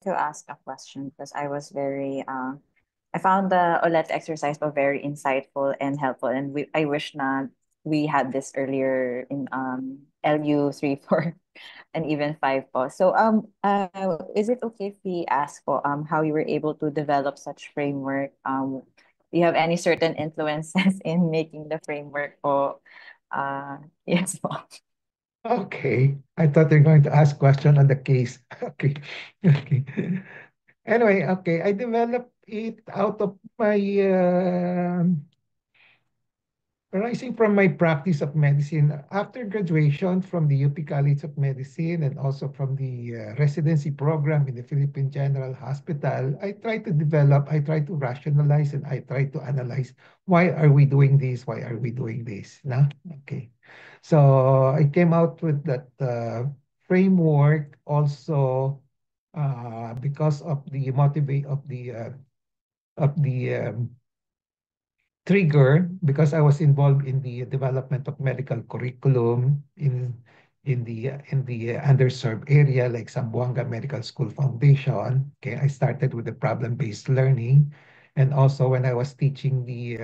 to ask a question because I found the OLED exercise very insightful and helpful, and I wish na we had this earlier in LU 3, 4, and even 5 po. So is it okay if we ask po how you were able to develop such framework? Do you have any certain influences in making the framework po? Yes po. Okay. I thought you're going to ask question on the case. Okay. Okay. Anyway, okay. I developed it out of my arising from my practice of medicine after graduation from the UP College of Medicine and also from the residency program in the Philippine General Hospital. I try to rationalize, and I try to analyze why are we doing this? Why are we doing this? No? Okay. So I came out with that framework also because of the motivate of the trigger because I was involved in the development of medical curriculum in the underserved area like Zamboanga Medical School Foundation. Okay, I started with the problem-based learning, and also when I was teaching the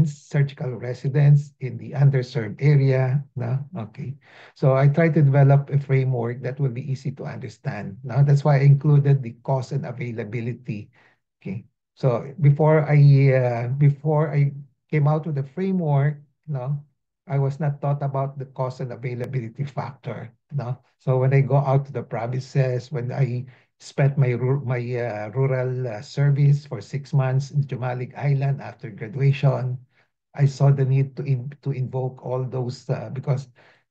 surgical residents in the underserved area. No, okay. So I tried to develop a framework that will be easy to understand. Now that's why I included the cost and availability. Okay. So before I came out with the framework, I was not thought about the cost and availability factor. So when I go out to the provinces, when I spent my rural service for 6 months in Jumalik Island after graduation, I saw the need to invoke all those because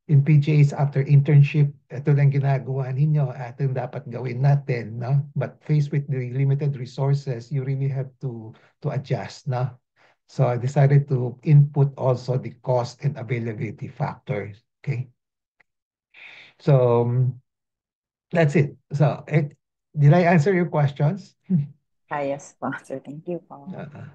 in PGAs after internship, ito lang ginagawa ninyo, ito yung dapat gawin natin, no? But faced with the limited resources, you really have to adjust, no? So I decided to input also the cost and availability factors, okay? So that's it. So did I answer your questions? Yes po, sir. Thank you po. Uh,